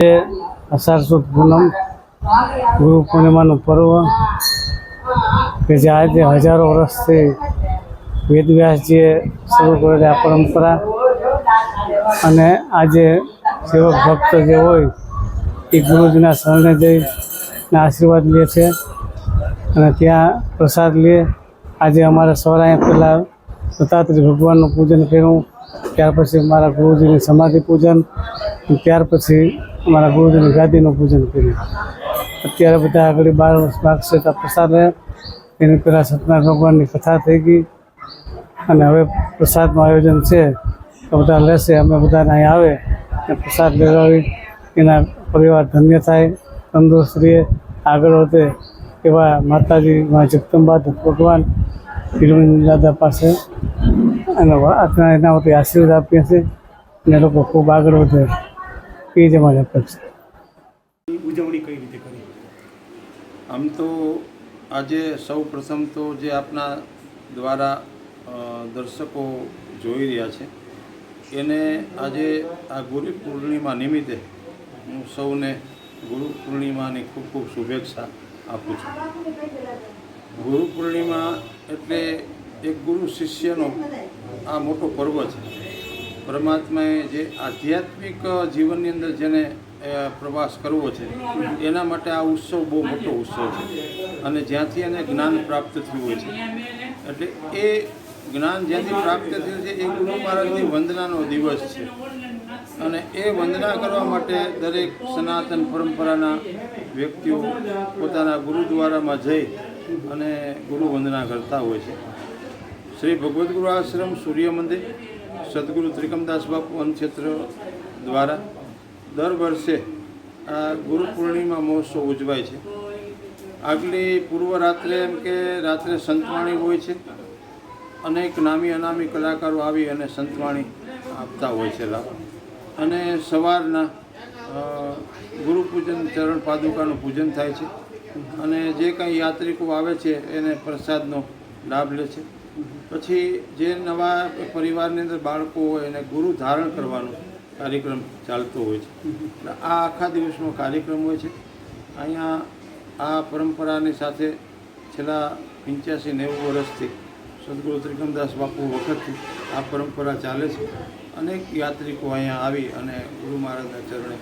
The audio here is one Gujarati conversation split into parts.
અષાઢ સુદ પૂનમ ગુરુ પૂર્ણિમાનું પર્વ કે જે આજે હજારો વર્ષથી વેદવ્યાસજીએ શરૂ કરેલી આ પરંપરા અને આજે સેવક ભક્ત જે હોય એ ગુરુજીના શરણે જઈને આશીર્વાદ લે છે અને ત્યાં પ્રસાદ લે. આજે અમારે સવારે અહીંયા પહેલાં દત્તાત્રેય ભગવાનનું પૂજન કર્યું, ત્યાર પછી મારા ગુરુજીની સમાધિ પૂજન, ત્યાર પછી અમારા ગુરુજીની ગાદીનું પૂજન કર્યું. અત્યારે બધા આગળ 12 વર્ષ લાગશે તો પ્રસાદ લે. એની પહેલાં સત્યનારાયણ ભગવાનની કથા થઈ ગઈ અને હવે પ્રસાદનું આયોજન છે તો બધા લેશે. અમે બધાને અહીં આવે અને પ્રસાદ લેવડાવી એના પરિવાર ધન્ય થાય, તંદુરસ્ત રહે, આગળ વધે એવા માતાજી મા જગદંબા ભગવાન તિરુવંજન દાદા પાસે અને એના વતી આશીર્વાદ આપીએ છીએ અને લોકો ખૂબ આગળ વધે એ જ અમારી અપેક્ષા. ઉજવણી કઈ રીતે કરી? આમ તો આજે સૌ પ્રથમ તો જે આપના દ્વારા દર્શકો જોઈ રહ્યા છે એને આજે આ ગુરુ પૂર્ણિમા નિમિત્તે હું સૌને ગુરુ પૂર્ણિમાની ખૂબ ખૂબ શુભેચ્છા આપું છું. ગુરુ પૂર્ણિમા એટલે એક ગુરુ શિષ્યનો આ મોટો પર્વ છે. પરમાત્માએ જે આધ્યાત્મિક જીવનની અંદર જેને પ્રવાસ કરવો છે એના માટે આ ઉત્સવ બહુ મોટો ઉત્સવ છે અને જ્યાંથી એને જ્ઞાન પ્રાપ્ત થયું હોય છે એટલે એ જ્ઞાન જ્યાંથી પ્રાપ્ત થયું છે એ ગુરુ મહારાજની વંદનાનો દિવસ છે અને એ વંદના કરવા માટે દરેક સનાતન પરંપરાના વ્યક્તિઓ પોતાના ગુરુદ્વારામાં જઈ અને ગુરુ વંદના કરતા હોય છે. શ્રી ભગવદ્ ગુરુ આશ્રમ સૂર્ય મંદિર સદગુરુ ત્રિકમદાસ બાપુ વનક્ષેત્ર દ્વારા દર વર્ષે આ ગુરુ પૂર્ણિમા મહોત્સવ ઉજવાય છે. આગલી પૂર્વ રાત્રે એમ કે રાત્રે સંતવાણી હોય છે. અનેક નામી અનામી કલાકારો આવી અને સંતવાણી આપતા હોય છે લાભ અને સવારના ગુરુ પૂજન ચરણ પાદુકાનું પૂજન થાય છે અને જે કંઈ યાત્રિકો આવે છે એને પ્રસાદનો લાભ લે છે. પછી જે નવા પરિવારની અંદર બાળકો હોય એને ગુરુ ધારણ કરવાનો કાર્યક્રમ ચાલતો હોય છે. એટલે આ આખા દિવસનો કાર્યક્રમ હોય છે. અહીંયા આ પરંપરાની સાથે છેલ્લા 85-90 વર્ષથી સદગુરુ ત્રિકમદાસ બાપુ વખતથી આ પરંપરા ચાલે છે. અનેક યાત્રિકો અહીંયા આવી અને ગુરુ મહારાજના ચરણે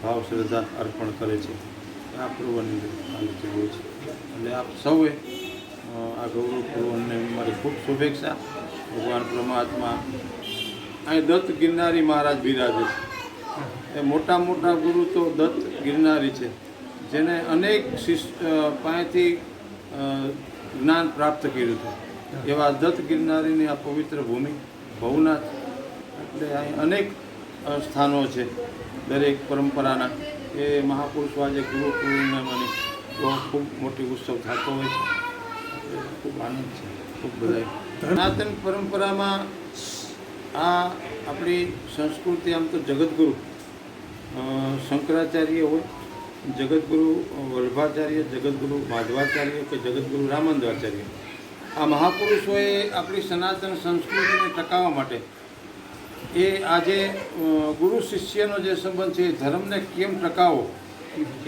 ભાવ શ્રદ્ધા અર્પણ કરે છે. આ પર્વની અંદર હોય છે. એટલે આપ સૌએ આ ગૌરવ પર્વને મારી ખૂબ શુભેચ્છા. ભગવાન પરમાત્મા અહીં દત્ત ગિરનારી મહારાજ બિરાજે છે. એ મોટા મોટા ગુરુ તો દત્ત ગિરનારી છે જેને અનેક પાસેથી જ્ઞાન પ્રાપ્ત કર્યું હતું. એવા દત્ત ગિરનારીની આ પવિત્ર ભૂમિ ભવનાથ એટલે અહીં અનેક સ્થાનો છે દરેક પરંપરાના. એ મહાપુરુષો આજે ગુરુ પૂર્ણિમાની ખૂબ મોટી ઉત્સવ થતો હોય છે. ખૂબ આનંદ છે. ખૂબ બધા સનાતન પરંપરામાં આ આપણી સંસ્કૃતિ આમ તો જગતગુરુ શંકરાચાર્ય હોય, જગતગુરુ વલ્લભાચાર્ય, જગતગુરુ માધવાચાર્ય કે જગતગુરુ રામાનંદાચાર્ય, આ મહાપુરુષોએ આપણી સનાતન સંસ્કૃતિને ટકાવવા માટે એ આજે ગુરુ શિષ્યનો જે સંબંધ છે એ ધર્મને કેમ ટકાવવો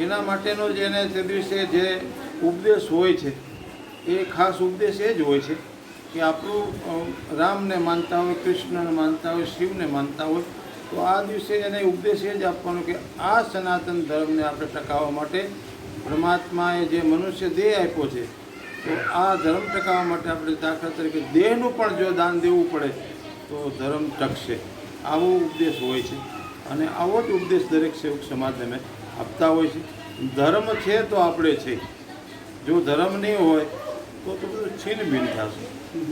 એના માટેનો જ એને તે દિવસે જે ઉપદેશ હોય છે એ ખાસ ઉપદેશ એ જ હોય છે કે આપણું રામને માનતા હોય, કૃષ્ણને માનતા હોય, શિવને માનતા હોય તો આ દિવસે એને ઉપદેશ એ જ આપવાનો કે આ સનાતન ધર્મને આપણે ટકાવવા માટે પરમાત્માએ જે મનુષ્ય દેહ આપ્યો છે તો આ ધર્મ ટકાવવા માટે આપણે દાખલા તરીકે દેહનું પણ જો દાન દેવું પડે તો ધર્મ ટકશે. આવો ઉપદેશ હોય છે અને આવો જ ઉપદેશ દરેક સેવક સમાજને આપતા હોય છે. ધર્મ છે તો આપણે છે, જો ધર્મ નહીં હોય તો બધું છીનભીન થશે.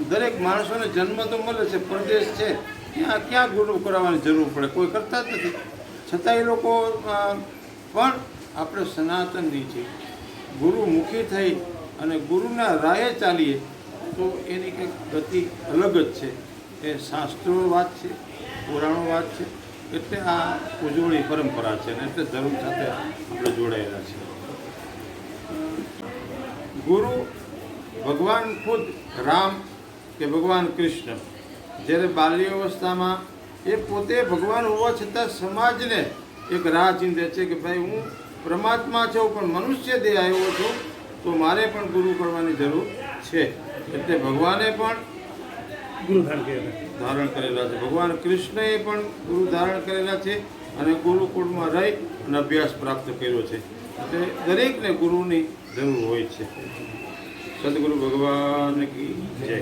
દરેક માણસોને જન્મ તો મળે છે, પ્રદેશ છે, ત્યાં ક્યાં ગુરુ કરાવવાની જરૂર પડે? કોઈ કરતા જ નથી. છતાં એ લોકો પણ આપણે સનાતનની છે ગુરુમુખી થઈ અને ગુરુના રાહે ચાલીએ તો એની કંઈક ગતિ અલગ જ છે. એ શાસ્ત્રો વાત છે, પુરાણો વાત છે. એટલે આ ઉજવણી પરંપરા છે ને એટલે ધર્મ સાથે આપણે જોડાયેલા છે. ગુરુ ભગવાન ખુદ રામ કે ભગવાન કૃષ્ણ જ્યારે બાલ્યાવસ્થામાં એ પોતે ભગવાન હોવા છતાં સમાજને એક રાહ ચિંતે છે કે ભાઈ હું પરમાત્મા છું પણ મનુષ્ય દેહ આવ્યો છું, તો મારે પણ ગુરુ કરવાની જરૂર છે. એટલે ભગવાને પણ ગુરુ ધારણ કર્યા. ધારણ કરેલા છે. ભગવાન કૃષ્ણએ પણ ગુરુ ધારણ કરેલા છે અને ગુરુકુળમાં રહી અને અભ્યાસ પ્રાપ્ત કર્યો છે. એટલે દરેકને ગુરુની જરૂર હોય છે. સદગુરુ ભગવાન કી જય.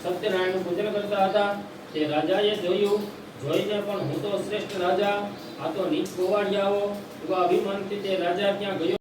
સત્યનારાયણનું પૂજન કરતા હતા. તે રાજાએ જોયું, જોઈને પણ હું તો શ્રેષ્ઠ રાજા, આ તો નીચ ગોવાળિયાઓ, એવા અભિમાનથી તે રાજા ત્યાં ગયો.